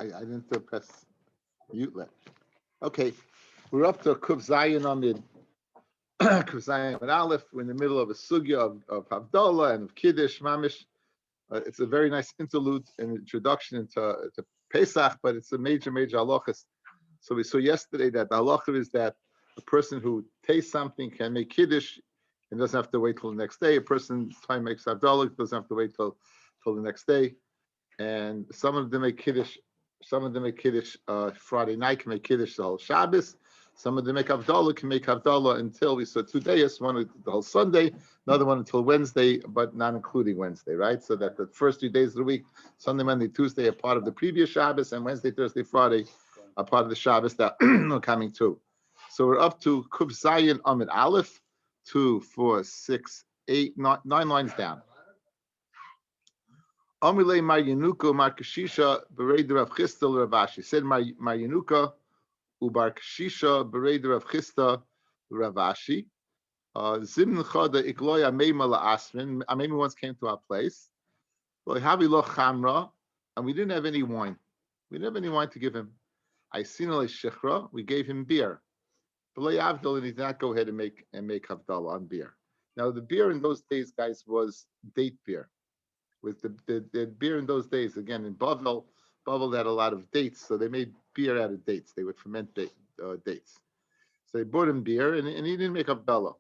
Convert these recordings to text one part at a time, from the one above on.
I didn't press mute let. Okay, we're up to Kuf Zayin Amid. Kuf Zayin Amid Aleph. We're in the middle of a sugya of Havdalah and of Kiddush, Mamish. It's a very nice interlude and introduction into Pesach, but it's a major halachas. So we saw yesterday that the halacha is that a person who tastes something can make Kiddush and doesn't have to wait till the next day. A person's time makes Havdalah doesn't have to wait till the next day. And some of them make Kiddush. Some of them make Kiddush Friday night, can make Kiddush the whole Shabbos. Some of them make Havdalah, can make Havdalah until we saw 2 days, one the whole Sunday, another one until Wednesday, but not including Wednesday, right? So that the first 3 days of the week, Sunday, Monday, Tuesday, are part of the previous Shabbos, and Wednesday, Thursday, Friday are part of the Shabbos that are coming too. So we're up to Kuf Zayin Amid Aleph, 2, 4, 6, 8, 9 lines down. Amile Mar Yenuka Mar Kashisha Bereder Rav Chisda Ravashi said Mar Yenuka Ubar Kashisha Bereder Rav Chisda Ravashi Zimn Chada Ikloya Meima LaAsmin. Maybe once came to our place. Lo Havi Lo Chamra, and we didn't have any wine. We didn't have any wine to give him. I seen Le Shechra. We gave him beer. But Lo Yavdol, and he did not go ahead and make Havdalah on beer. Now the beer in those days, guys, was date beer. With the beer in those days, again in Bavel had a lot of dates, so they made beer out of dates. They would ferment dates. So they bought him beer, and he didn't make Havdalah.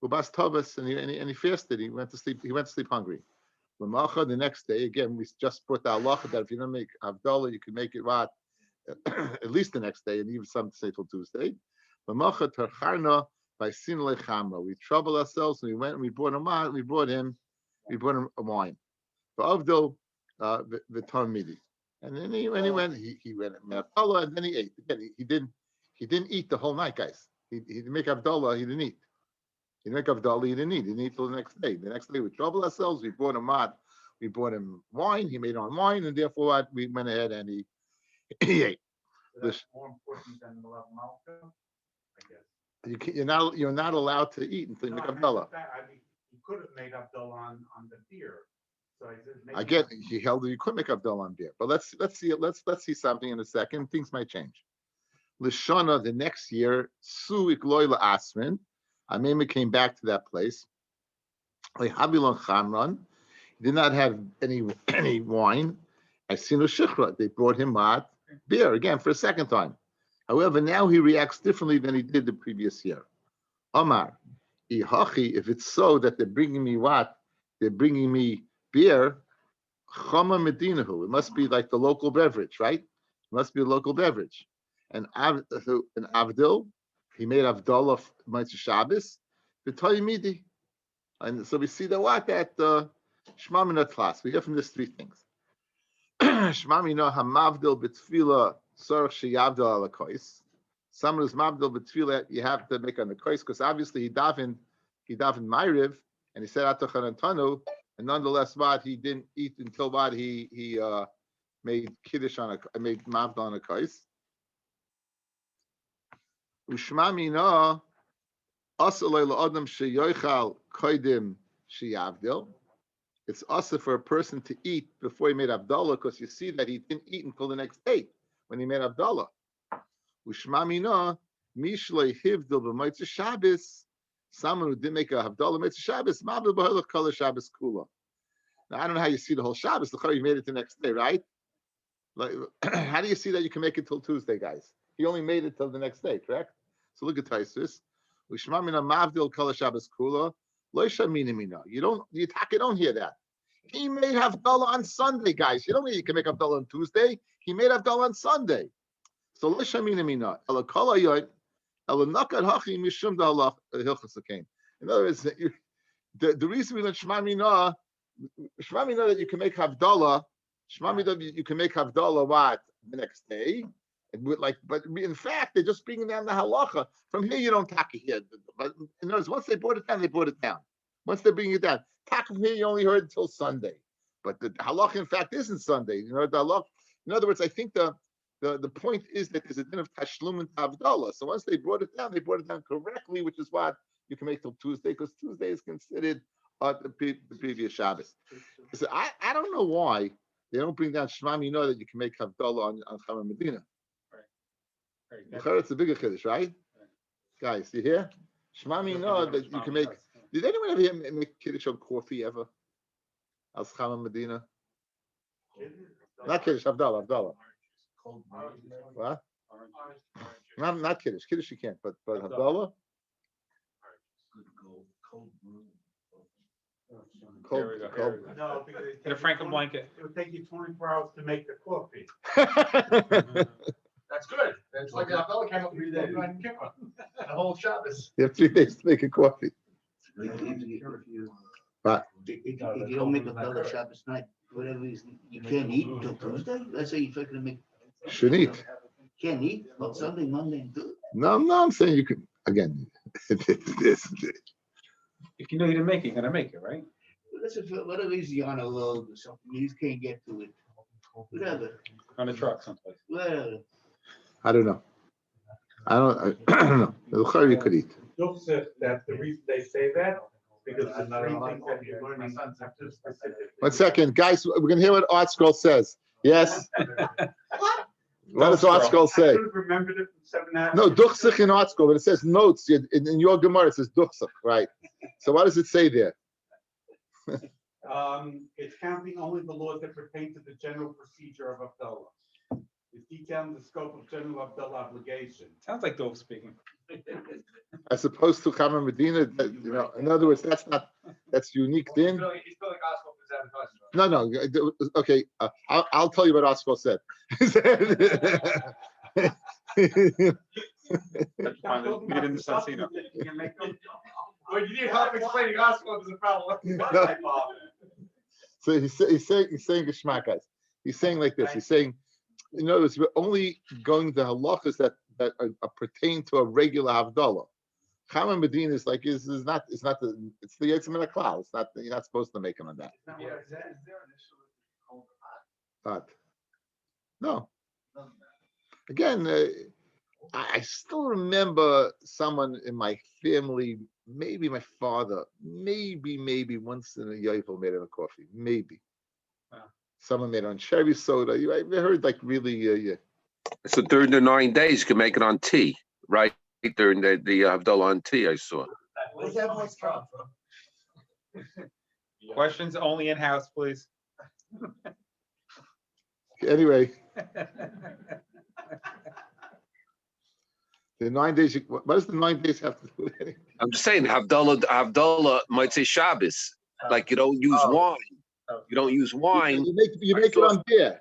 Ubas Tovas, and he fasted. He went to sleep. He went to sleep hungry. L'macha, the next day, again, we just brought the halacha that if you don't make Havdalah, you can make it what at least the next day, and even some say till Tuesday. L'macha tarcharna by sin lechamra. We troubled ourselves, and we went and we brought him out. We brought him a wine. Avdil v'ton midi, and then when he went Havdalah, and then he ate. Again, he didn't eat the whole night, guys. He didn't make Havdalah. He didn't eat. He didn't make Havdalah. He didn't eat. He didn't eat till the next day. The next day we troubled ourselves. We brought him out. We brought him wine. He made on wine, and therefore we went ahead and he ate. So that's more important than the malka, I guess. You're not allowed to eat until you make Havdalah. He could have made Havdalah on the beer. So I get he held you could make Havdalah on beer, but let's see something in a second. Things might change. Lishana the next year, Su Ikloy Asmin. Amema came back to that place. Habilon Chamran. He did not have any wine. I seen a Shichra. They brought him what? Beer again for a second time. However, now he reacts differently than he did the previous year. Omar, if it's so that they're bringing me what? They're bringing me beer, Chama Medinahu. It must be like the local beverage, right? It must be a local beverage. And Avdil, he made Havdalah Mitzvah Shabbos, V'toy and so we see that Shma Mina Tlas. We get from this 3 things. Shma Mina Hamavdil B'Tfila Sorach Sheyavdil Ala Kois. Some is Mavdil B'Tfila you have to make on the Kois because obviously he davened Ma'ariv and he said Atachan Antanu. And nonetheless, he didn't eat until he made Kiddush made Mavdal on a kais. Ushma mina asalei la'adam sheyochal koidim sheyavdil. It's also for a person to eat before he made Havdalah because you see that he didn't eat until the next day when he made Havdalah. Ushma mina mishlei hivdil b'motzei Shabbos. Someone who didn't make a Havdalah Mitzvah Shabbos, Mavdil b'halach kol Shabbos kula. Now I don't know how you see the whole Shabbos. You made it the next day, right? Like, how do you see that you can make it till Tuesday, guys? He only made it till the next day, correct? So look at Taisus. Ushma mina Mavdil kol Shabbos kula. Lo shamina mina. You don't hear that. He made Havdalah on Sunday, guys. You don't mean you can make Havdalah on Tuesday. He made Havdalah on Sunday. So lo shamina mina. Ela kol hayot. In other words, the reason we learn Shema Mina that you can make Havdalah, you can make Havdalah what the next day, but in fact they're just bringing down the halacha. From here you don't taka here, but in other words, once they brought it down, they brought it down. Once they bring it down, taka from here you only heard until Sunday, but the halacha in fact isn't Sunday. The halacha. In other words, I think the point is that there's a din of tashlum and Havdalah. So once they brought it down correctly, which is what you can make till Tuesday, because Tuesday is considered the previous Shabbos. So I don't know why They don't bring down Shema Mino that you can make Havdalah on Chama Medina. Right. It's a bigger Kiddush, right? Guys, you hear? Shema Mino that you can make. Did anyone ever hear make Kiddush on coffee ever? As Chama Medina? Not Kiddush, Havdalah. What? Not Kiddush. Kiddush you can't, but Havdalah? Cold. No, because In a Franken blanket. it would take you 24 hours to make the coffee. That's good. That's like a fella came up with that the whole Shabbos. You have 3 days to make a coffee. But If you don't make a dollar Shabbos night, whatever is, you can't eat till Tuesday. Let's say you're gonna make. shouldn't eat. Can't eat on Sunday, Monday, and Tuesday. No, I'm saying you can again. If you know you didn't make it, you're gonna make it, right? Listen, for whatever is on a load or something, you just can't get to it. Whatever, On a truck someplace. whatever. I don't know. I don't know. The you could eat. Duch said that the reason they say that, because the 3 things that you're learning have to specifically. 1 second, guys. We're gonna hear what Art Scroll says. Yes. What does Art Scroll I say? should have remembered it from 7.5. No, Duchsich in Art Scroll, but it says notes in your Gemara. It says Duchsich, right? So what does it say there? It's counting only the laws that pertain to the general procedure of Abdullah. It's detailing the scope of general Abdullah obligation. Sounds like Dove speaking. As opposed to Chama Medina, in other words, that's unique din. He's building gospel for No. Okay, I'll tell you what Art Scroll said. Get in the Sansino. Well, you need help explaining gospel is a problem. So he's saying Geshmak, guys. He's saying like this. He's saying, in other words, we're only going to halachas that pertain to a regular havdalah. Chama Medina is like it's the Yetzim Klal. It's not, you're not supposed to make him on that. But no. Again, I still remember someone in my family, maybe my father, maybe once in a yovel made him a coffee. Maybe. Wow. Someone made it on cherry soda. I heard like really, yeah. So during the 9 days, you can make it on tea, right? During the Havdalah on tea, I saw. Where's that voice from? Questions only in house, please. Anyway, the 9 days. What does the 9 days have to do with anything? I'm just saying, Havdalah might say Shabbos, like you don't use wine. You don't use wine, You make it on beer.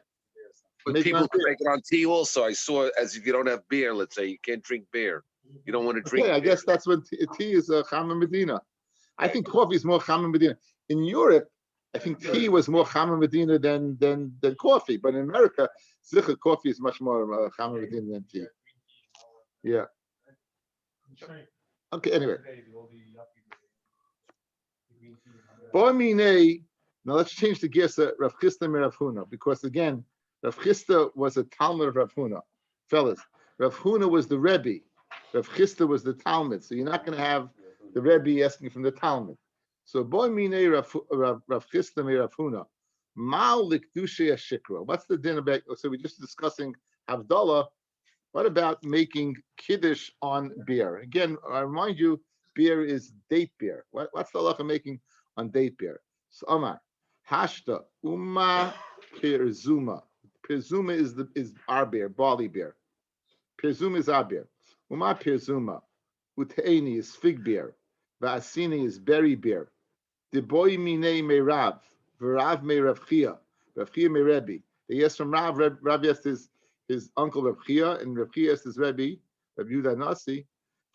but make it people on can beer. make it on tea also. I saw as if you don't have beer, let's say you can't drink beer. You don't want to drink. Okay, I guess that's what tea is. Chama Medina. I think coffee is more Chama Medina. In Europe, I think tea was more Chama Medina than coffee. But in America, Zicha coffee is much more Chama Medina than tea. Yeah. Okay. Anyway. Now let's change the gears to Rav Chisda and Rav Huna, because again, Rav Chisda was a Talmud of Rav Huna. Fellas, Rav Huna was the Rebbe. Rav Chisda was the Talmud. So you're not going to have the Rebbe asking from the Talmud. So boy mine Rav Chisda and Rav Huna. Mal likdushe ashikra. What's the din about? So we're just discussing Havdalah. What about making kiddush on beer? Again, I remind you, beer is date beer. What's the halacha making on date beer? So Amar, Hashta, Uma Pirzuma. Pirzuma is our beer, barley beer. Pirzuma is our beer. Uma Pirzuma. Uteini is fig beer. Vaasini is berry beer. Deboy mine me Rav. V'Rav me Rav Chia. Rav Chia me Rebbe. He asked from Rav. Rav asked his uncle Rav Chia, and Rav Chia asked his Rebbe, Rav Yudah Nasi,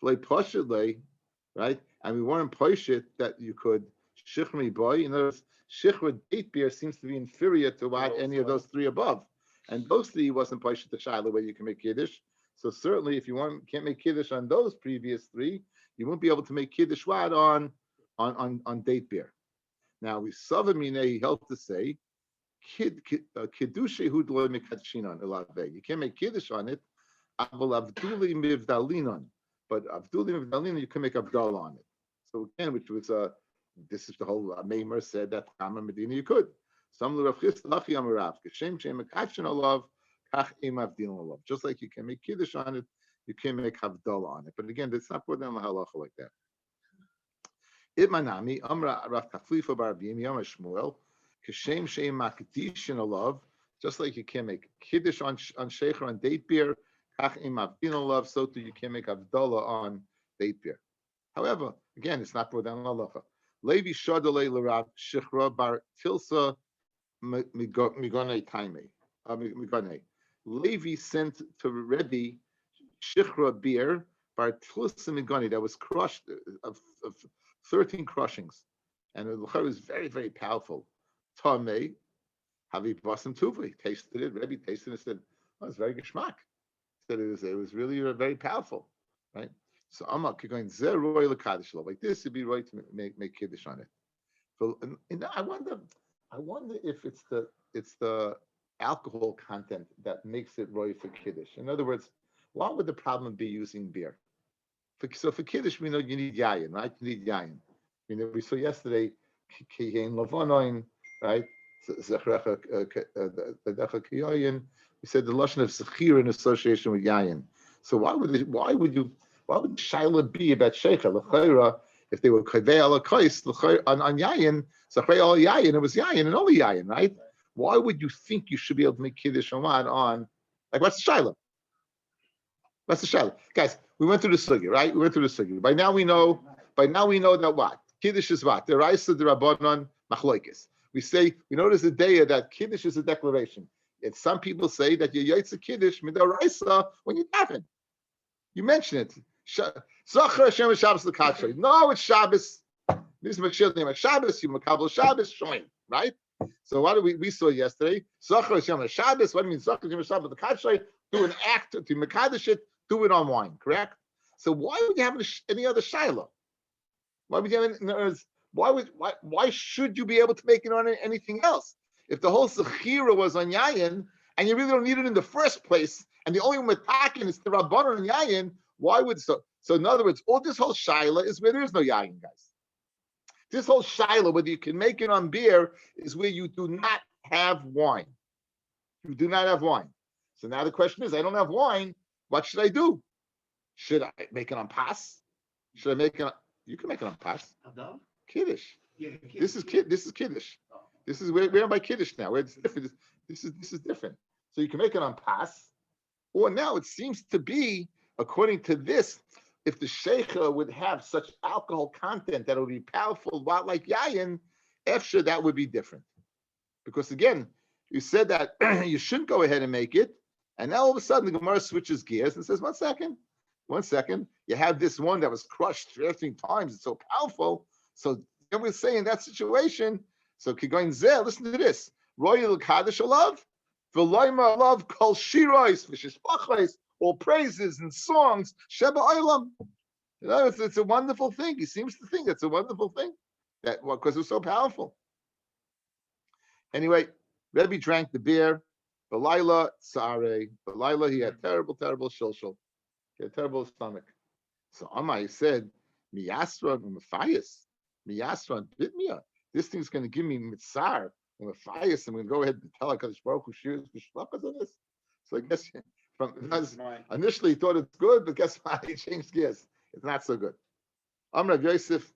right? And we weren't poshit that you could shichri boy. In other words, shichra date beer seems to be inferior to what any of those 3 above. And those 3 wasn't poshit the shaila where you can make kiddush. So certainly, if you can't make kiddush on those previous 3, you won't be able to make kiddush wad on date beer. Now we savamine, he helped to say, kiddush ehud lo mekadshinon elave. You can't make kiddush on it. Aval avduli mivdalinon, but avduli mivdalinon you can make avdal on it. So again, which was this is the whole Maimer said that Chama Medina you could. Some Rav Chisda Lachi Amarav, Kashem Shem Mekachin Olav, Kach Im Avdin Olav. Just like you can make Kiddush on it, you can make Havdalah on it. But again, that's not put down the halacha like that. Itmanami, Amra Rav Kaflifa Bar Bim Yom Shmuel, Kashem Shem Makdishin Olav. Just like you can make Kiddush on Sheikh on date beer, Kach Im Avdin Olav, so too you can make Havdalah on date beer. However, again, it's not put down the halacha. Levi Shadale L'Rav Shechra Bar Tilsa Migone Taime. Migone. Levi sent to Rebbe Shechra beer Bar Tilsa Migone that was crushed of 13 crushings, and the was very, very powerful. Tame Havi Basim Tuvi tasted it. Rebbe tasted it and said, "Oh, it's very geschmack." Said it was really very powerful, right? So Amak, you're going zer roy lekadish like this would be right to make kiddush on it. So and I wonder if it's the alcohol content that makes it roy for kiddush. In other words, what would the problem be using beer? So for kiddush, we know you need yayin, right? You need yayin. You know, we saw yesterday kiyin lavonoin, right? We said the lashon of sechir in association with yayin. So why would shaila be about sheikha l'chayra if they were kavei ala kais on yayin? So all yayin, it was yayin and only yayin, right? Why would you think you should be able to make kiddush on like what's the shaila? What's the shaila, guys? We went through the sugi, right? We went through the sugi. By now we know that what kiddush is what the raisa the rabbanon machloikis. We know there's a day that kiddush is a declaration. And some people say that you yaitz kiddush midaraisa when you daven. You mention it. Zachar Hashem Shabbos l'kachay. No, it's Shabbos. This is Mekshil Shabbos. You makabel Shabbos shoin, right? So what did we saw yesterday? Zachar Hashem Shabbos. What do you mean? Zachar Hashem Shabbos l'kachay. Do an act to mekadesh it. Do it on wine, correct? So why would you have any other shiloh? Why would you have? Why should you be able to make it on anything else? If the whole sechira was on yayin and you really don't need it in the first place, and the only one metakin is the rabbanon and yayin, why would so? So in other words, all this whole shaila is where there is no yayin, guys. This whole shaila, whether you can make it on beer, is where you do not have wine. You do not have wine. So now the question is, I don't have wine. What should I do? Should I make it on pas? Should I make it on? You can make it on pas. Kiddush. Yeah, This is kiddush. This is we're by kiddush now. It's different. This is different. So you can make it on pas, or now it seems to be, according to this, if the sheikha would have such alcohol content that it would be powerful, like yayin, efsha, that would be different. Because again, you said that you shouldn't go ahead and make it, and now all of a sudden the Gemara switches gears and says, one second, you have this one that was crushed 13 times, it's so powerful. So then we're saying that situation. So Kigoin Zeh, listen to this. Royal Kaddish Alav, V'loima Alav Kol Shirois, V'shishpachais, all praises and songs, Sheba Olam. You know, it's a wonderful thing. He seems to think it's a wonderful thing. Because it's so powerful. Anyway, Rebbe drank the beer. B'layla Tzare. B'layla, he had terrible shilshal. He had terrible stomach. So Amai said, Miyasra Mephias. Miyasra Bitmia. This thing's going to give me mitzar and Mephias. I'm going to go ahead and tell HaKadosh Baruch Hu shears b'shlachas on this. So I guess initially he thought it's good, but guess what? He changed gears. It's not so good. Rav Yosef,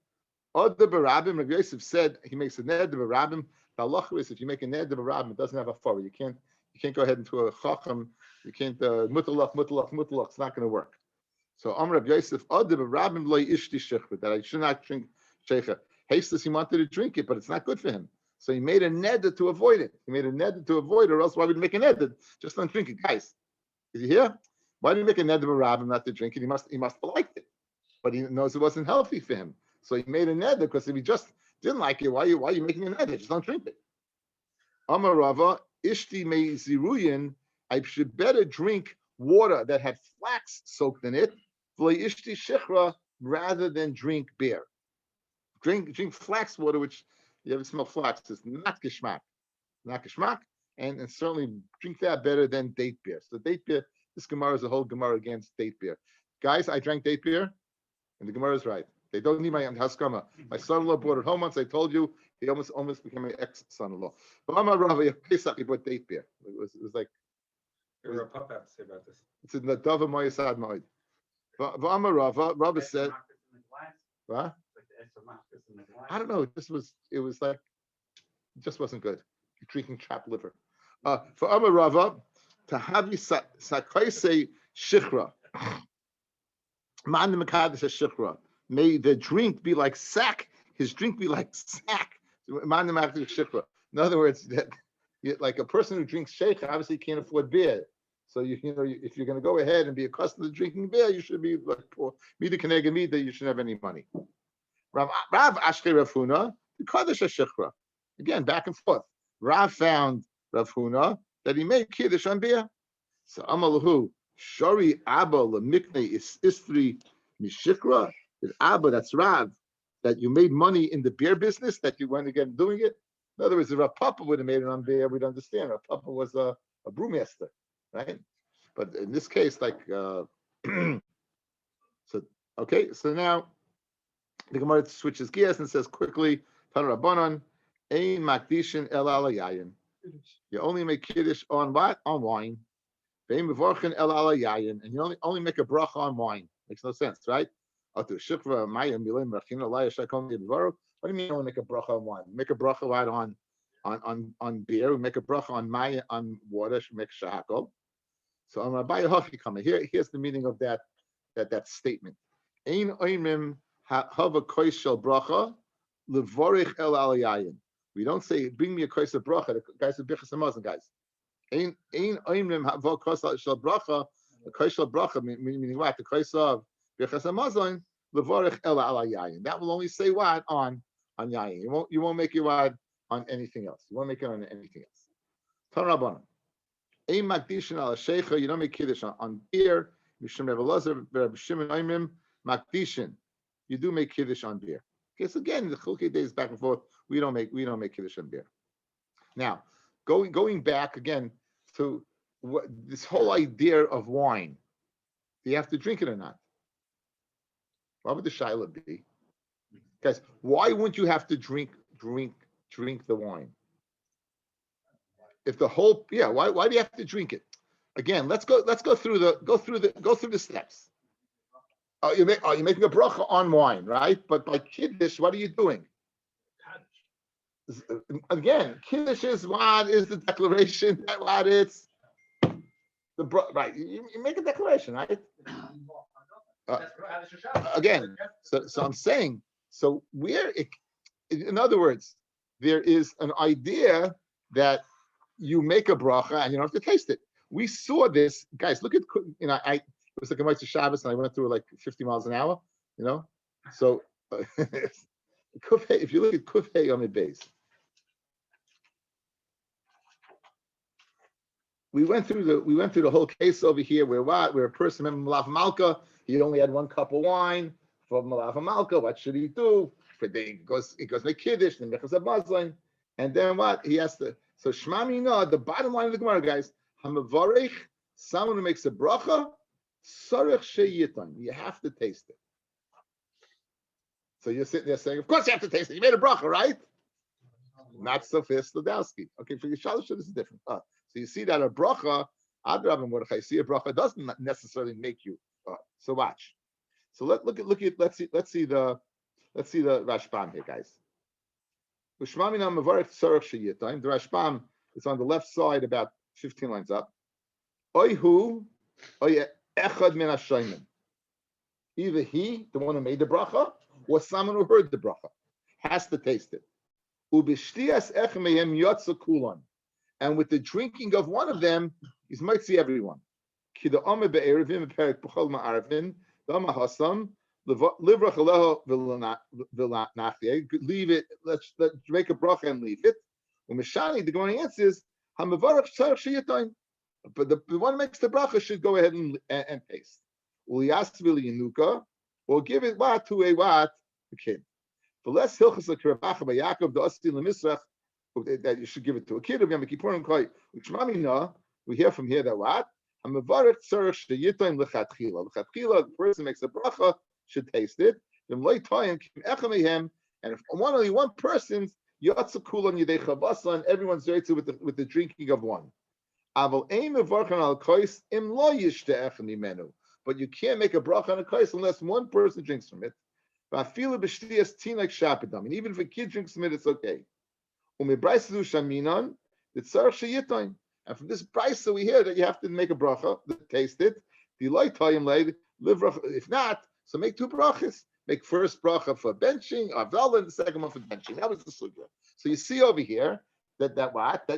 Odeh Barabim. Rav Yosef said he makes a neder Barabim. The halacha is if you make a neder Barabim, it doesn't have a far. You can't go ahead into a chacham. You can't mutalach. It's not going to work. So Rav Yosef, Odeh Barabim loy ishti shechva, that I should not drink sheikha. Hastus, he wanted to drink it, but it's not good for him. So he made a neder to avoid it. Or else why would he make a neder? Just don't drink it, guys. Is he here? Why did he make a neder Barabim not to drink it? He must have liked it, but he knows it wasn't healthy for him. So he made a neder because if he just didn't like it, why are you making a neder? Just don't drink it. Amar Rava, ishti me ziruyin. I should better drink water that had flax soaked in it, ishti shechra, rather than drink beer. Drink flax water, which you ever smell flax? It's not geschmack, and certainly drink that better than date beer. So date beer, this Gemara is a whole Gemara against date beer. Guys, I drank date beer, and the Gemara is right. They don't need my haskama. My son-in-law brought it home once. I told you he almost became an ex-son-in-law. But I'm a Rabbi Pesach. He brought date beer. It was like What does Papa have to say about this? it's in the Dava Moyasad Moed. V'amar Rava said, what? I don't know. It was like, it just wasn't good. You're drinking chapped liver. For Amar Rava, to have you sakaise shichra, man the mekadesh shichra. May the drink be like sack. His drink be like sack. Man the mekadesh shichra. In other words, that like a person who drinks sheikh obviously can't afford beer. So if you're going to go ahead and be accustomed to drinking beer, you should be like poor. Mida keneged mida, you shouldn't have any money. Rav Ashkei Rav Huna, the Kaddish HaShichra. Again, back and forth. Rav found Rav Huna that he made Kiddush on beer. So Amalahu, Shari Abba Lamikne is Istri Mishikra. Abba, that's Rav, that you made money in the beer business, that you went again doing it. In other words, if Rav Papa would have made it on beer, we'd understand. Rav Papa was a brewmaster, right? But in this case, like, so now, the Gemara switches gears and says quickly, Rabbanan, Ein Makdishin El Alayayin. You only make Kiddush on what? On wine. Vein Mevorchen El Alayayin. And you only make a bracha on wine. Makes no sense, right? What do you mean you only make a bracha on wine? Make a bracha right on beer, we make a bracha on maya, on water, make shahakol. So on Rabbi Hofi coming. Here's the meaning of that statement. Ein oimim hava kois shel bracha levorich el alayayin. We don't say bring me a kois of bracha. The guys are bichas hamazon guys. Ein oimim hava kois shel bracha. The kois shel bracha meaning what? The kois of bichas hamazon levorich el alayayin. That will only say what on yayin. You won't make it what on anything else. You won't make it on anything else. Tan Rabbanan. Ein makdishin al sheikha. You don't make kiddush on beer. Mishum Reb Elazar, Reb Shimon Oimim makdishin. You do make kiddush on beer. Okay, so again, the chilukei days back and forth. We don't make kiddush on beer. Now, going back again to this whole idea of wine. Do you have to drink it or not? What would the shaila be, guys? Why wouldn't you have to drink the wine? If the whole why do you have to drink it? Again, let's go through the steps. You're making a bracha on wine, right? But by kiddush, what are you doing? Again, kiddush is what is the declaration that what it's right. You make a declaration, right? Again, so I'm saying, so in other words, there is an idea that you make a bracha and you don't have to taste it. We saw this, guys. Look at it was like a Motzei Shabbos, and I went through like 50 miles an hour. So if you look at Kufhei Yomid Beis, we went through the whole case over here where a person, remember Malav Malka, he only had one cup of wine for Malav Malka. What should he do? He goes make Kiddush, then Mechas Abazlain, and then what? He has to. So Shema Mina, the bottom line of the Gemara, guys, Hamavarech, someone who makes a bracha, Sarech Sheyitan. You have to taste it. So you're sitting there saying, of course you have to taste it. You made a bracha, right? Not so fast, Ladowski. Okay, for your Shalosh, this is different. So you see that a bracha, Adrab and Mordechai, see a bracha doesn't necessarily make you. So watch. So let's see the Rashbam here, guys. The Rashbam is on the left side, about 15 lines up. Either he, the one who made the bracha, or someone who heard the bracha, has to taste it. And with the drinking of one of them, he might see everyone. Leave it. Let's make a bracha and leave it. The Gemara answers, but the one who makes the bracha should go ahead and taste. Or give it to a kid. The less hilchas like Rabbi Yaakov the Asti lemisrach that you should give it to a kid. We hear from here that what? The person makes a bracha should taste it, And if only one person's yatsa kula yidei chavasa, and everyone's yatsa with the drinking of one. But you can't make a bracha on a kais unless one person drinks from it. And even if a kid drinks from it, it's okay. And from this brisa we hear that you have to make a bracha, taste it. If not, so make two brachas. Make first bracha for benching, avdallah, and the second one for benching. That was the sugya. So you see over here that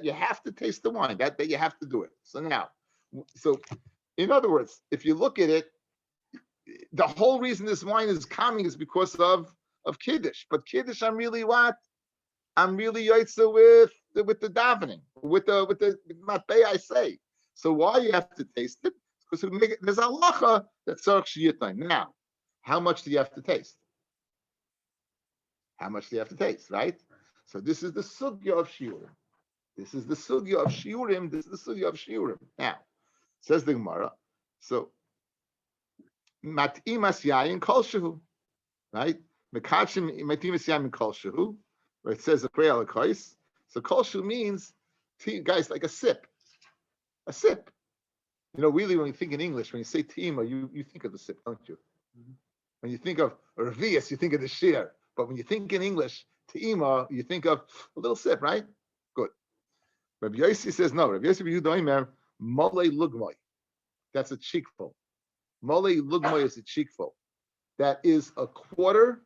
you have to taste the wine, that you have to do it. So now, in other words, if you look at it, the whole reason this wine is coming is because of kiddush. But kiddush, I'm really yaitza with the davening, with the matbei I say. So why you have to taste it? Because there's a halacha that tzarich sheyitnain. Now, how much do you have to taste? How much do you have to taste, right? So this is the sugya of shiurim. This is the sugya of shiurim. Now, says the Gemara. So matimas yayin kol shehu, right? Mekachim matimas yayin kol shehu, where it says a prayer alakos. So kol shehu means, guys, like a sip. A sip. Really, when you think in English, when you say tima, you think of the sip, don't you? Mm-hmm. When you think of revius, you think of the shear. But when you think in English, tima, you think of a little sip, right? Good. Rabbi Yossi says no. Rabbi Yossi b'Yehuda mole lugmoy. That's a cheekful. Mole lugmoy is a cheekful. That is a quarter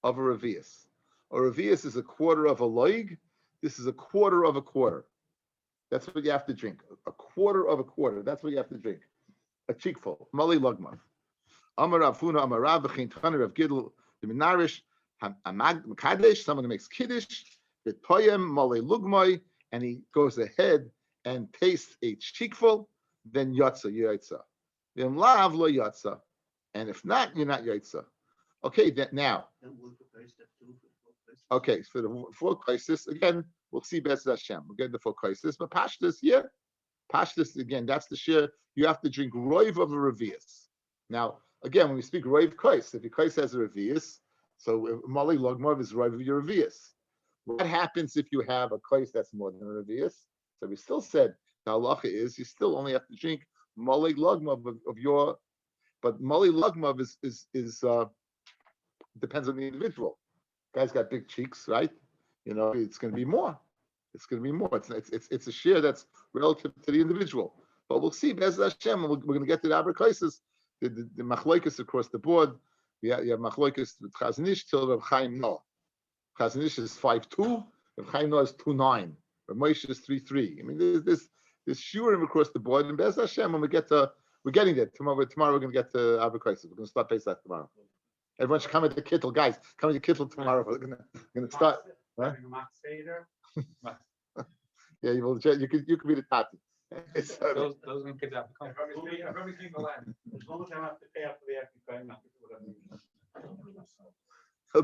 of a revius. A revius is a quarter of a loig. This is a quarter of a quarter. That's what you have to drink. A quarter of a quarter. That's what you have to drink. A cheekful. Mali lugma. Amar Rav Huna, Amar Rav B'chein Tchaner Rav Gidl the Minarish Kadesh. Someone who makes kiddush. V'toyem mali lugmai, and he goes ahead and tastes a cheekful. Then yotza. Then lav lo yotza, and if not, you're not yotza. Okay. Now. Okay. So the full crisis again. We'll see Bez Hashem. We'll get the full crisis. But Pashtus here, again, that's the share. You have to drink roiv of a revius. Now, again, when we speak roiv kais, if your kais has a revius, so mali logmov is roiv of your revius. What happens if you have a kais that's more than a revius? So we still said the halacha is you still only have to drink mali logmov of your, but mali logmov is depends on the individual. Guy's got big cheeks, right? It's going to be more. It's a share that's relative to the individual. But we'll see. Bez Hashem, we're going to get to the Abra Kaisis, the machloikus across the board. You have machloikus with Chazon Ish till Reb Chaim Noah. Chazon Ish is 5.2. Reb Chaim Noah is 2.9. Reb Moshe is 3.3. I mean, there's shurim across the board. And Bez Hashem, when we're getting there. Tomorrow we're going to get to Abra Kaisis. We're going to start Pesach tomorrow. Everyone should come into Kittel, guys. Come into Kittel tomorrow. We're going to start. Huh? Yeah, you could be the tati. Those when kids have to come. As long as I have to pay after the after not to do whatever. He'll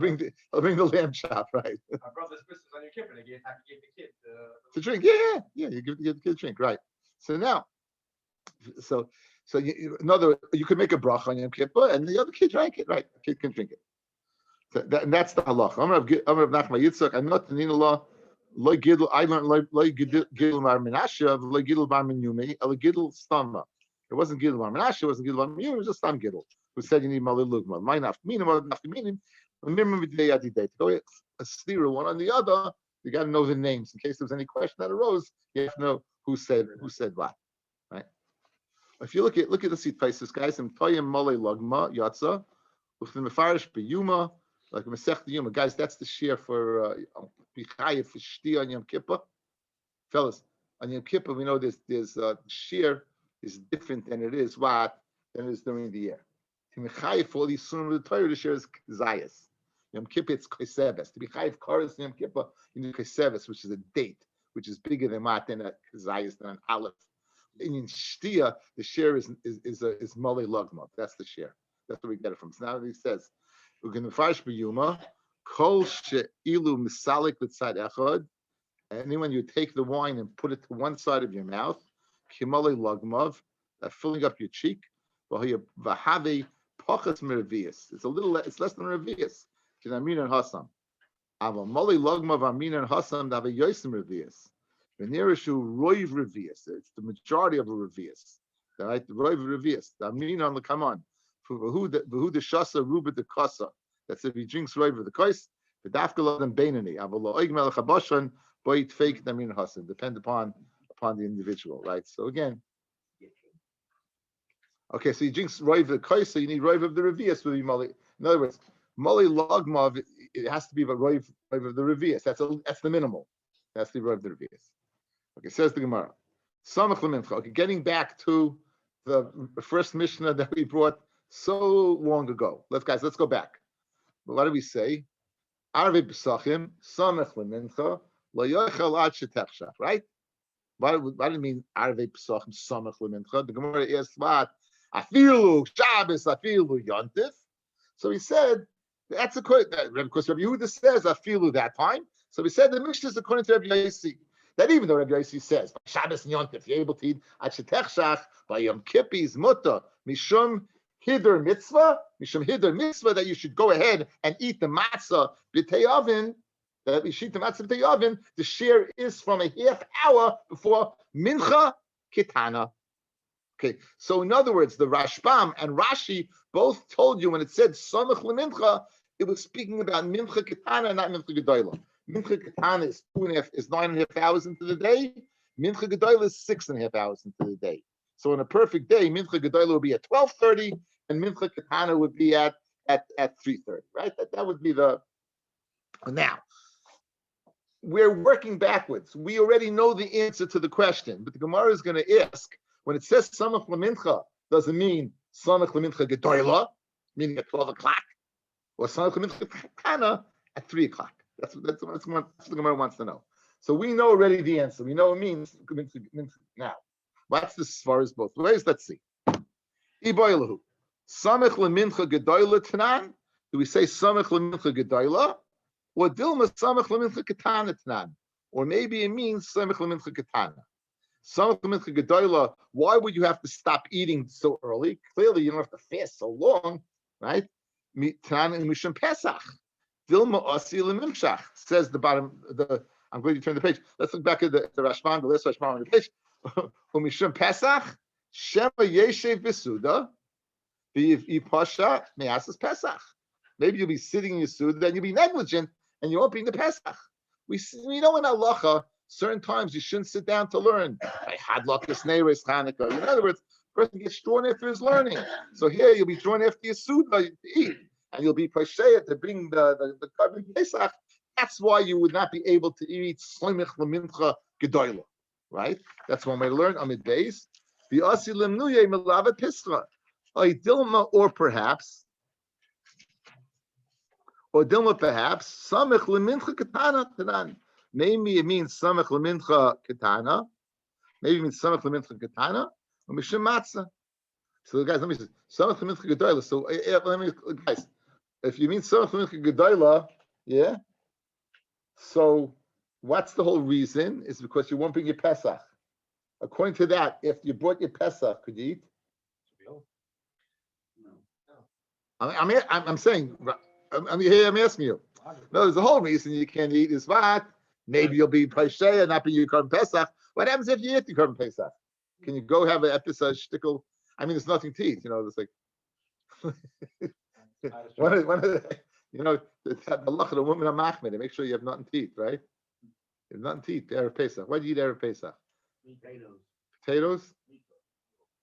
bring the lamb chop, right? My brother's Christmas on your kippur, you have to give the kid to drink. Yeah. You give the kid a drink, right? So now, you could make a bracha on Yom Kippur, and the other kid drank it, right? The kid can drink it. So that's the halacha. I'm Rav Nachman Yitzchak. I'm not the law. Lo gidl. I learned lo gidl mar menashe. Lo gidl bar menyumi. Lo gidl stama. It wasn't gidl bar menashe. It wasn't gidl bar menyumi. It was just stam gidl. Who said you need malil lugma? My naf minim. Naf minim. Remember the day adi day. To go a steer one on the other. You got to know the names in case there was any question that arose. You have to know who said what, right? If you look at the seat prices, guys, I'm toyim malay lugma yatsa. Uchtim mefarish beyuma. Like Masech Yuma, guys, that's the share for Bichayev for Shti on Yom Kippur. Fellas, on Yom Kippur, we know there's share is different than it is during the year. Bichayev for all these sunnah of the Torah, the share is Zayas. Yom Kippur, it's Kaiseves. To be Chayev Karas Yom Kippur, you need Kaiseves, which is a date, which is bigger than a Zayas, than an Aleph. In Shtia, the share is Malay Lugma. That's the share. That's where we get it from. So now he says, we're going to farish b'yuma kol she'ilu misalik l'tzad echad. And when you take the wine and put it to one side of your mouth, kimale lagmav, filling up your cheek, v'havi Pachas Meravias. It's a little. It's less than Meravias. Amin and Hassam. Ava Moli Logma of Amin and Hassam. Have a Yosim Meravias. Venerishu Roiv Revias. It's the majority of a Revias. Right, the Roiv Revias. The Amin on the come on. For who the Shasa Ruba the Kasa. That's if he drinks Roiv of the Kais. The Dafkalad and Bainani. Ava Loig Melech Habashan. Boit fake Amin and Hassam. Depend upon the individual. Right. So again. Okay, so he drinks Roiv of the Kais, so you need Roiv of the Revias with Moli. In other words, Moli Logma, it has to be about Roiv of the Revias. That's the minimal. That's the Roiv of the Revias. Okay, says the Gemara. Samach Lemincha. Okay, getting back to the first Mishnah that we brought so long ago. Let's go back. But what did we say? Arvei Pesachim, Samach Lemincha, Lo Yochel Ad Shetechshach, right? Why do you mean Arvei Pesachim, Samach Lemincha? The Gemara asks what? Afilu Shabbos, Afilu Yontif. So he said that's because Rabbi Yehuda says Afilu that time. So he said the Mishnah is according to Rabbi Yossi. That even though Rabbi Yossi says by Shabbos and Yontif you're able to eat at Shetechshach, by Yom Kippur's Mutter Mishum Hider Mitzvah that you should go ahead and eat the matzah b'tei oven. That we eat the matzah b'tei oven. The shear is from a half hour before Mincha Kitana. Okay, so in other words, the Rashbam and Rashi both told you when it said Samach Lemincha, it was speaking about Mincha Ketana, not Mincha Gedoyla. Mincha Ketana is 9.5 hours into the day. Mincha Gedoyla is 6.5 hours into the day. So on a perfect day, Mincha Gedoyla would be at 12:30, and Mincha Ketana would be at 3:30. Right? That would be the. Now, we're working backwards. We already know the answer to the question, but the Gemara is going to ask. When it says Samach Lemincha, does it mean Samach Lemincha Gedoyla, meaning at 12 o'clock, or Samach Lemincha Ketana at 3 o'clock? That's what the Gemara wants to know. So we know already the answer. We know it means now. What's this as far as both ways? Let's see. Iboilahu. Samach Lemincha Gedoyla Tanan. Do we say Samach Lemincha Gedoyla? Or Dilma Samach Lemincha Ketana Tanan? Or maybe it means Samach Lemincha Ketana. Why would you have to stop eating so early? Clearly, you don't have to fast so long, right? Says the bottom. I'm going to turn the page. Let's look back at the Rashban. The last Rashban on the page. Umishum Pesach Shema Yeshev Besuda V'Yipasha Me'asas Pesach. Maybe you'll be sitting in your suda, then you'll be negligent, and you won't be in the Pesach. We know in halacha. Certain times you shouldn't sit down to learn. In other words, the person gets drawn after his learning. So here you'll be drawn after your suda to eat, and you'll be pasheya to bring the carbon pesach. That's why you would not be able to eat slimich lemincha gedoyla, right? That's one way to learn. Amid days, the asilim nuye melava pischa, or perhaps samich lemincha katana tanan. Maybe it means Samach Lemincha Ketana. Maybe it means Samach Lemincha Ketana or Mishum Matzah. So guys, let me say Samach Lemincha Gedoyla. So guys, if you mean Samach Lemincha Gedoyla, yeah. So what's the whole reason? Is because you won't bring your Pesach. According to that, if you brought your Pesach, could you eat? I'm saying. I'm asking you. No, there's a whole reason you can't eat is what. Maybe you'll be Pasheya, not be Yom Pesach. What happens if you eat Yom Pesach? Can you go have an episode shtickle? I mean, there's nothing to eat. It's like one of the, the luck of the woman of Machmed. They make sure you have nothing to eat, right? You have nothing to eat. Erev Pesach. Why do you eat Erev Pesach? Potatoes.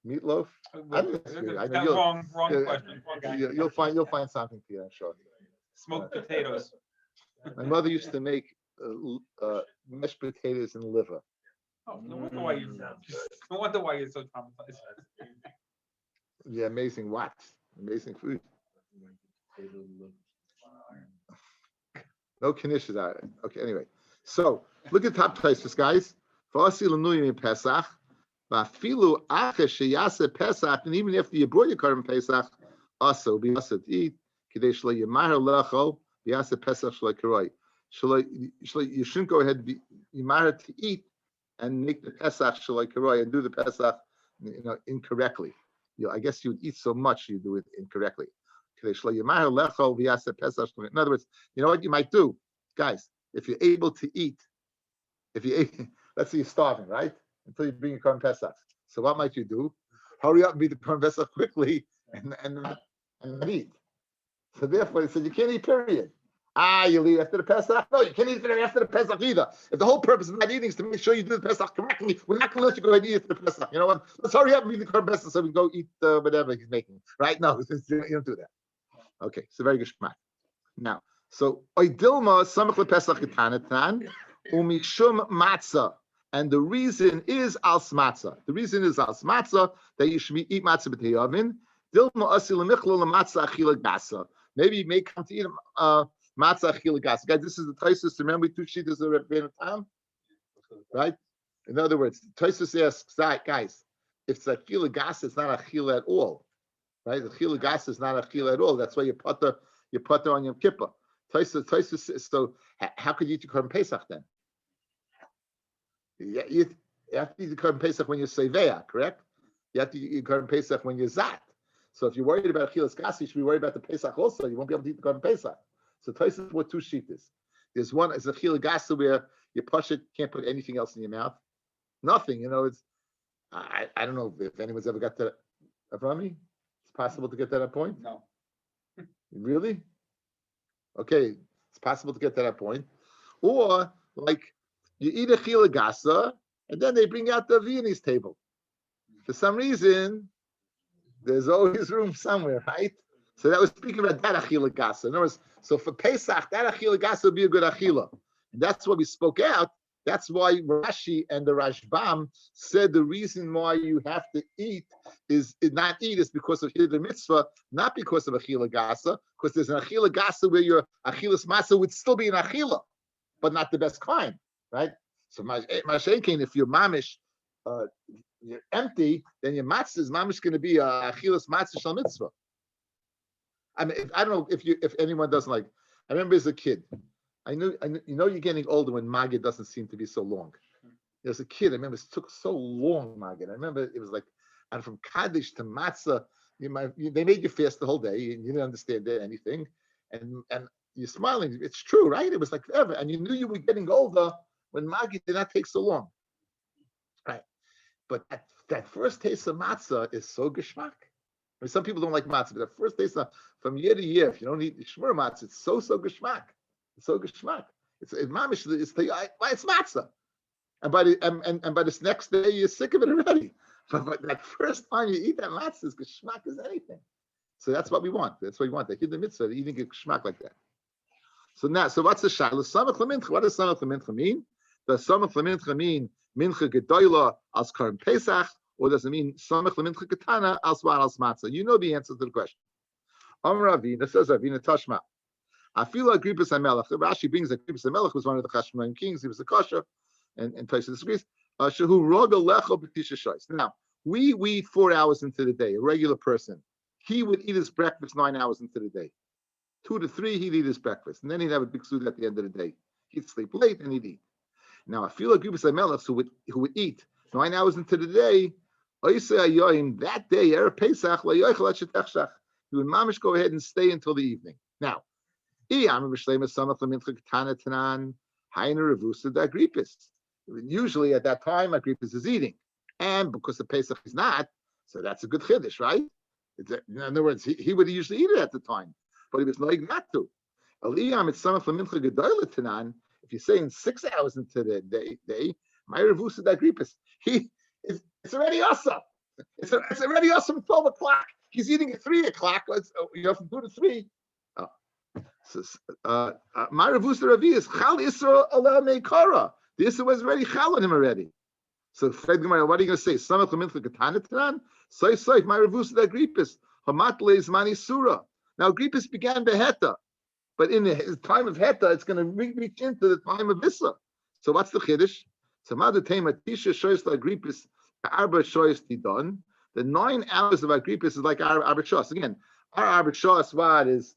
Meatloaf. I know wrong question. You'll find something to you, I'm sure. Smoked potatoes. My mother used to make mashed potatoes and liver. Oh, no wonder why you're so traumatized. Yeah, amazing what? Amazing food. No conditions out of it. Okay, anyway. So look at top places, guys. Pesach. Pesach, and even after you brought your carbon Pesach, also be also to eat. You shouldn't go ahead and be married to eat and make the Pesach shalai karoi and do the Pesach, incorrectly. I guess you would eat so much you do it incorrectly. In other words, you know what you might do, guys? If you're able to eat, let's say you're starving, right? Until you bring your Korban Pesach. So what might you do? Hurry up and beat the Korban Pesach quickly and eat. So therefore, it said you can't eat, period. You'll eat after the Pesach? No, you can't eat after the Pesach either. If the whole purpose of not eating is to make sure you do the Pesach correctly, we're not going to let you go ahead and eat after the Pesach. You know what? Let's hurry up and eat the Korban Pesach so we go eat whatever he's making. Right? No, you don't do that. Okay, so very good shmat. Now, so oidilma samach lePesach ketanatan umishum matzah, and the reason is al matzah. The reason is al matzah that you should eat matzah b'teyavin. Dilma asi lemichlo lematzah achila gasa. Maybe you may come to eat matzah achila gasa. Guys, this is the Taisus. Remember, two sheetahs of Rabbi Tam, right? In other words, Taisus asks, guys, if it's achila gasa, it's not achila at all. Right, the chila gas is not a chila at all. That's why you putter on Yom Kippur. Taisus. So how could you eat your Korban Pesach then? You have to eat the Korban Pesach when you're seveya, correct? You have to eat your Korban Pesach when you're zat. So if you're worried about chilas gas, you should be worried about the Pesach also. You won't be able to eat the Korban Pesach. So Taisus what two sheetas. There's one is a chila gas where you push it, can't put anything else in your mouth, nothing. It's I don't know if anyone's ever got that. Rabbi? It's possible to get to that point? No. Really? Okay, it's possible to get to that point. Or, like, you eat a chila gasa, and then they bring out the Viennese table. For some reason, there's always room somewhere, right? So that was speaking about that achila gasa. In other words, so for Pesach, that achila gasa would be a good achila. And that's what we spoke out. That's why Rashi and the Rashbam said the reason why you have to eat is because of the mitzvah, not because of achila gasa, because there's an achila gasa where your achilas masa would still be an achila, but not the best kind, right? So mashenkin, if you're mamish, you're empty, then your matzah is mamish going to be a achilas matzah shal mitzvah. I mean, I don't know if anyone doesn't like. I remember as a kid. I know, you're getting older when Magid doesn't seem to be so long. As a kid, I remember it took so long, Magid. I remember it was like, and from Kaddish to Matzah, they made you fast the whole day, and you didn't understand anything. And you're smiling. It's true, right? It was like forever. And you knew you were getting older when Magid did not take so long. Right. But that first taste of Matzah is so geschmack. I mean, some people don't like Matzah, but that first taste from year to year, if you don't eat Shmur Matzah, it's so geschmack. So geschmack. It's mamish. It's matzah, and by this next day you're sick of it already. But that first time you eat that matzah is geschmack as anything. So that's what we want. That's what we want. The hidden mitzvah, eating a geschmack like that. So what's the shaila? Samach lemincha. What does samach lemincha mean? Does samach lemincha mean mincha gedoyla as Korban Pesach, or does it mean samach lemincha ketana as matzah? You know the answer to the question. Ravina says Ravina Tashma. Afila Agrippas HaMelech. Rashi brings Agrippas HaMelech was one of the Chashmonaim kings. He was a kosher, and Tosha disagrees. Shehu roga lecho b'tisha shoyis. Now we eat 4 hours into the day. A regular person, he would eat his breakfast 9 hours into the day. 2 to 3, he'd eat his breakfast, and then he'd have a big suit at the end of the day. He'd sleep late and he'd eat. Now Afila Agrippas HaMelech who would eat 9 hours into the day. That day, Erev Pesach, he would mamish go ahead and stay until the evening. Now. Usually at that time, Agrippas is eating. And because the Pesach is not, so that's a good chiddush, right? In other words, he would usually eat it at the time, but he was knowing not to. If you're saying 6 hours into the day, my revusa Agrippas, it's already awesome. It's already awesome 12 o'clock. He's eating at 3 o'clock, from 2 to 3. My revusa Ravi is Chal Isra Ala Meikara. The Isra was already Chal on him already. So what are you going to say? Samach lemincha ketana tanan. Soy my revusa Agrippas Hamatle is mani surah. Now Agrippas began beheta, but in the time of heta, it's going to reach into the time of Isra. So what's the chiddush? Samad tema tisha shoyis Agrippas arba shoyis tidon. The 9 hours of Agrippas is like our arbitros. Again, our arbitros what is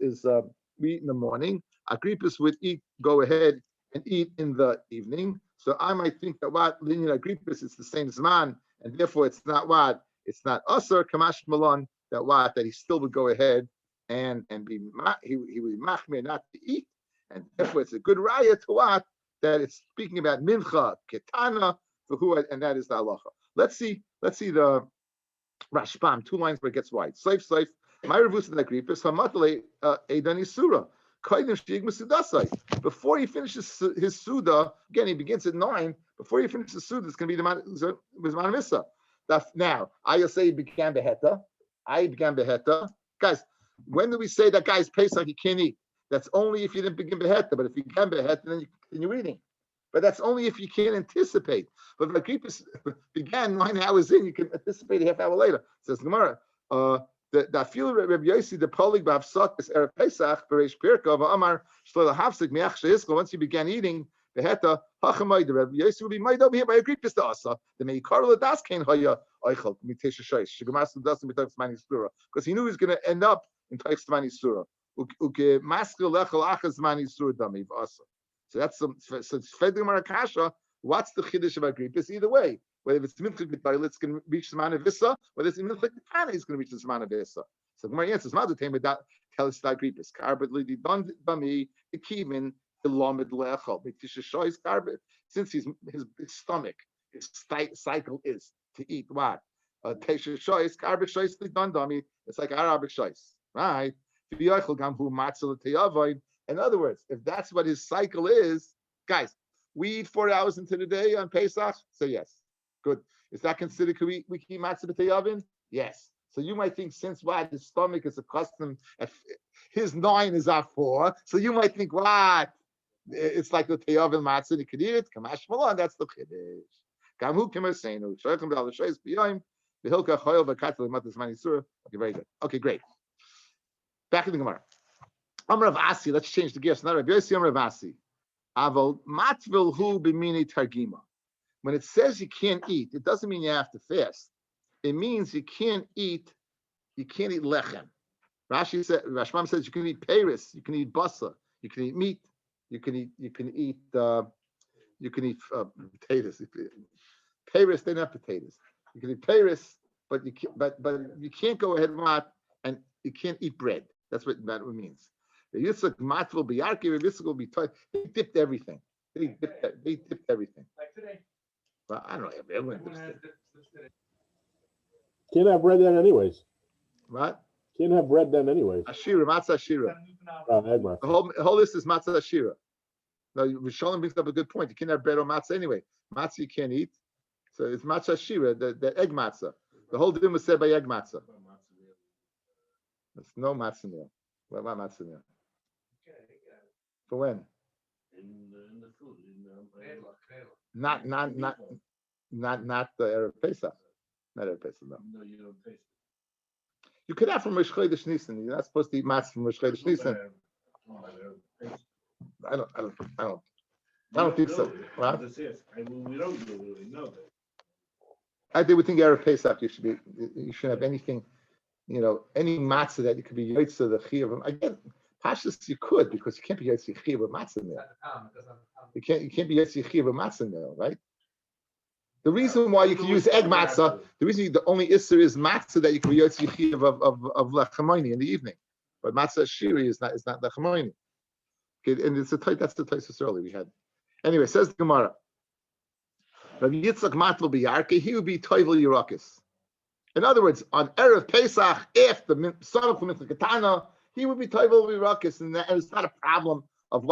we eat in the morning. Agrippas would go ahead and eat in the evening. So I might think that what linear Agrippas is the same Zman, and therefore it's not what it's not usher kamash malon that he still would go ahead and be he would be machmir not to eat, and therefore it's a good raya to what that it's speaking about mincha ketana for who, and that is the halacha. Let's see the Rashbam, 2 lines where it gets wide. Saif, my revus in the gripus, hamatale edani surah. Before he finishes his suda, again he begins at 9. Before he finishes suda, it's going to be the manavissa. Now I'll say he began beheta. Guys, when do we say that guy's Pesach he can't eat? That's only if you didn't begin beheta. But if you began beheta, then you continue eating. But that's only if you can't anticipate. But if Agrippas began 9 hours in, you can anticipate a half hour later. It says Gemara, the feel Rabbi Yossi the polig b'havsak is erev Pesach b'reish pirka v'amar shlola hafsik miach she'iskel. Once you began eating the heta hachamay the Rabbi Yossi will be made over here by Agrippas to asa. The meikar ladas kein haya oichel mitesha shoyis shegumas ladas mitayv smani surah, because he knew he was going to end up in tayv smani surah. Uke maskil lechel achas smani surah dami v'asa. So that's so Fedri Marakasha. What's the chiddush of Agrippas? Either way, whether it's Milchik B'Tayl, it's going to reach the man of Vissa, whether it's Milchik B'Tana, it's going to reach the man of Vissa. So Gemara answers, "Madu came with that. Tell us Agrippas. Karbet lidi don bami ikivin ilamed lechol b'tisha shoyis karbet." Since his stomach, his cycle is to eat what? Tisha shoyis karbet shoyis lidon dami. It's like Arabic shoyis, right? V'yochel gam hu matzah l'teyavoid. In other words, if that's what his cycle is, guys, we eat 4 hours into the day on Pesach? So yes. Good. Is that considered we keep matzah b'teyavin? Yes. So you might think since what his stomach is accustomed, his 9 is at 4, so you might think what? It's like the teyavin matzah, he could eat it, kamash malon, that's the chiddush. Gamu kemerseinu, shoychem b'al shoyis b'yoyim, b'hilka choyel b'katel matas mani surah. Okay, very good. Okay, great. Back in the Gemara. Amar of Asi, let's change the gears. Not Rabbi Yossi, Amar of Asi. Aval matvil hu b'mini targima. When it says you can't eat, it doesn't mean you have to fast. It means you can't eat lechem. Rashbam says you can eat paris, you can eat basa, you can eat meat, you can eat potatoes. Paris, they're not potatoes. You can eat paris, but you can't go ahead and you can't eat bread. That's what that means. The Yitzchak Matvil B'Yarki, Yitzchak will be taught. They dipped everything. They dipped everything. Like today. Well, I don't know. Everyone dips it. Can't have bread then anyways. What? Can't have bread then anyways. Ashira, matzah ashira. Egg matzah. The whole list is matzah ashira. Now, Rishonim brings up a good point. You can't have bread or matzah anyway. Matzah you can't eat. So it's matzah ashira, the egg matzah. The whole din was said by egg matzah. There's no matzah meal. What matzah meal? For when? In the food. Not the Erev Pesach. Not Erev Pesach, no. No, you don't taste You could have from Rosh Chodesh Nisan. You're not supposed to eat matzah from Rosh Chodesh Nisan. I don't think so. What? We don't really know that. I would think Erev Pesach you should have anything, any matzah that you could be yotze the chiyuv. Again, pashas you could, because you can't be yotze chiyuv with matzah meal. You can't be yotze chiyuv with matzah meal, right? The reason why you can use egg matzah, the only isser is matzah that you can be yotze chiyuv of lechamoini in the evening, but matzah shiri is not lechamoini. Okay, and that's the Taisus early we had. Anyway, says the Gemara. Rabbi Yitzchak Matl B'Yarke, he would be Toivel Yerakis. In other words, on Erev Pesach, if the son of Katana, he would be Toivel Yerakis, and it's not a problem of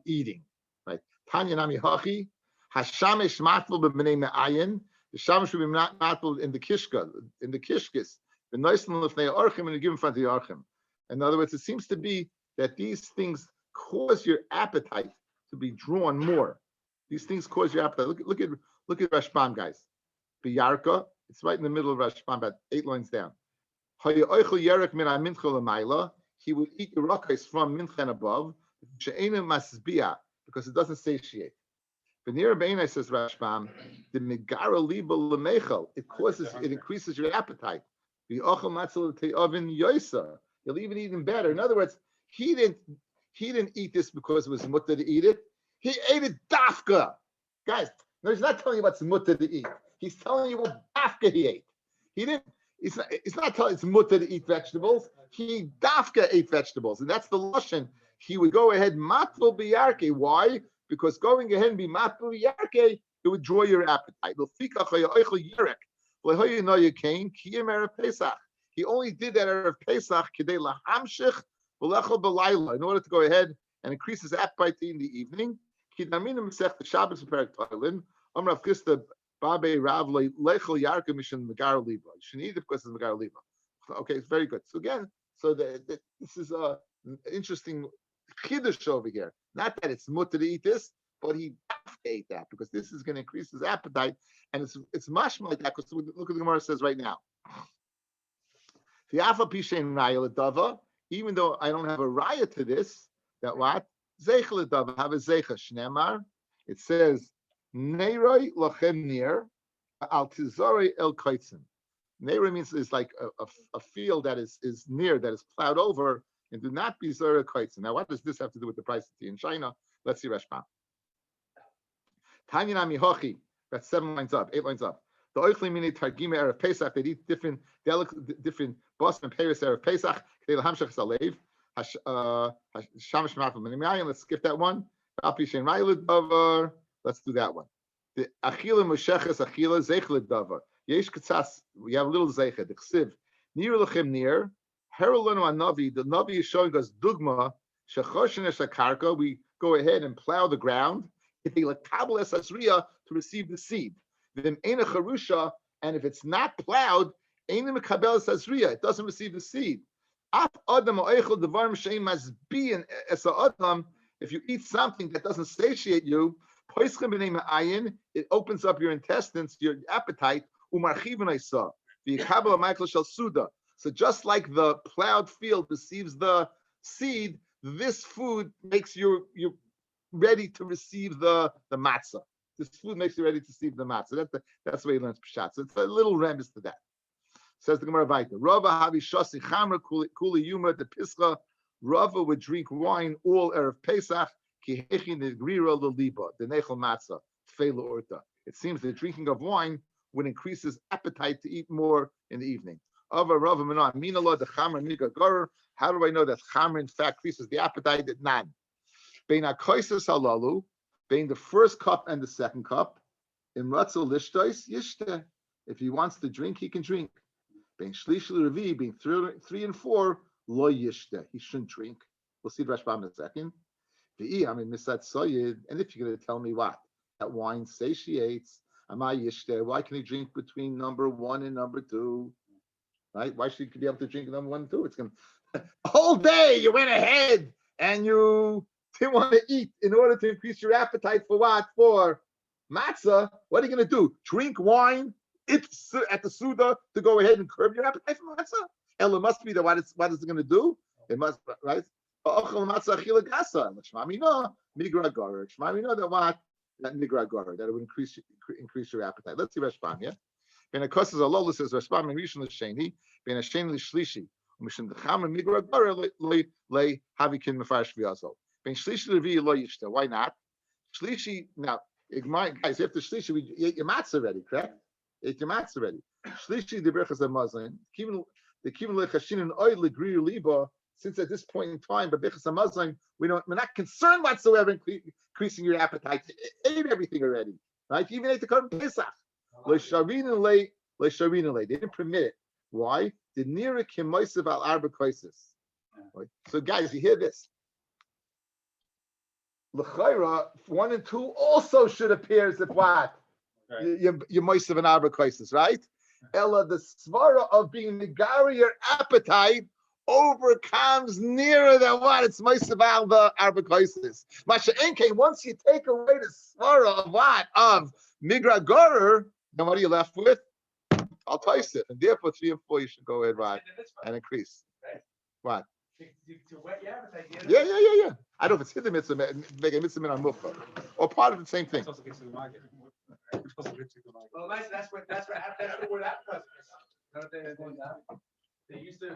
eating. Right? Tanya Nami Hachi, Hashamish Matl B'Bnei Me'ayin, the Shamish would be Matl in the Kishkis, the Noisman Lefnei Orchim, and give in front of the Orchim. In other words, it seems to be that these things cause your appetite to be drawn more. These things cause your appetite. Look at Rashbam, guys. B'Yarka, it's right in the middle of Rashbam, about 8 lines down. He would eat Yerakis from Mincha and above, because it doesn't satiate. V'nira B'Einai, says Rashbam, the Megara Liba L'Mechel, it increases your appetite. You'll even eat them better. In other words, he didn't eat this because it was mutter to eat it. He ate it dafka. Guys, no, he's not telling you what's mutter to eat. He's telling you what dafka he ate. He didn't. It's not telling it's mutter to eat vegetables. He dafka ate vegetables, and that's the lashon. He would go ahead matful biyarke. Why? Because going ahead and be matful biyarke, it would draw your appetite. He only did that out of Pesach in order to go ahead and increase his appetite in the evening. Okay, it's very good. So again, this is a interesting chiddush over here. Not that it's mutter to eat this, but he ate that because this is going to increase his appetite, and it's mashma like that. Because look what the Gemara says right now. Even though I don't have a raya to this, that what zeichel dava have a zeicha shnemar. It says neiroi lachem nir al tizori el kaitzim. Neiroi means is like a field that is near, that is plowed over, and do not be zora kaitzim. Now, what does this have to do with the price of tea in China? Let's see Rashbam. Tanya nami hochi. That's 7 lines up, 8 lines up. The oichli mini targima erev Pesach. They eat different bos and peiros erev Pesach. They lahamshach salev. Shamash mafal minimayim. Let's skip that one. Let's do that one. The achila musheches achila zeichel davar. Yesh katsas. We have a little zeichet. The chsiv nir lechem nir. Herolonu anavi. The navi is showing us dugma shechoshen eshakarka. We go ahead and plow the ground. To receive the seed. And if it's not plowed, it doesn't receive the seed. If you eat something that doesn't satiate you, it opens up your intestines, your appetite. So just like the plowed field receives the seed, this food makes you ready to receive the matzah. This food makes you ready to receive the matzah. That's the way he learns pshat. So it's a little remiss to that. Says the Gemara Vayta. Rava havi shasi chamra kuli yuma the pischa. Rava would drink wine all erev Pesach. Ki hechin negrira leliba the nechel matzah tfeila orta. It seems the drinking of wine would increase his appetite to eat more in the evening. Ava Rava Mina Minala the chamra miga garer. How do I know that chamra in fact increases the appetite? That none. Bein akoises halalu, bein the first cup and the second cup, in ratzel lishtois yishte. If he wants to drink, he can drink. Bein shlish revi, being 3 and 4, lo yishte. He shouldn't drink. We'll see the Rashbam in a second. I mean, misat soyed. And if you're going to tell me what that wine satiates, amai yishte. Why can he drink between number 1 and number 2? Right? Why should he be able to drink number 1 and 2? It's going to the whole day you went ahead and you didn't want to eat in order to increase your appetite for what? For matzah. What are you going to do? Drink wine at the Suda to go ahead and curb your appetite for matzah? It must be that what is it going to do? It must, right? That what? That migra gorer, that it would increase your appetite. Let's see Rashbam, yeah? Ben Akosas Allah says Rashbam and Rishon L'Sheni, Ben Hashem L'Shlishi, U'Mishin D'Cham and migra gorer le havikin mefarish v'yazo. Ben Shlishi Levi lo yishta. Why not? Shlishi, now, guys, after Shlishi, we ate your matzah already, correct? Ate your matzah already. Shlishi the berachas a Muslim. The kivin lechashin and oil legriu liba. Since at this point in time, but berachas a Muslim, we're not concerned whatsoever increasing your appetite. Ate everything already, right? You even ate the korban Pesach. Le sharin and le. They didn't permit it. Why? The nira kimoisav al arba koisis. So, guys, you hear this? L'chayra 1 and 2 also should appear as if what? Right. You're moist of an arbor crisis, right? Ella, the svara of being negari your appetite overcomes nearer than what? It's moist of the arbor crisis. Masha Enke, once you take away the svara of what? Of migra gorer, then what are you left with? I'll taste it. And therefore 3 and 4 you should go ahead, right? And increase. Right. What? To whet your appetite. Yeah. I don't know if it's hit the mitzvah, make a mitzvah on mukha, or part of the same thing. Well, that's what appetite. They used to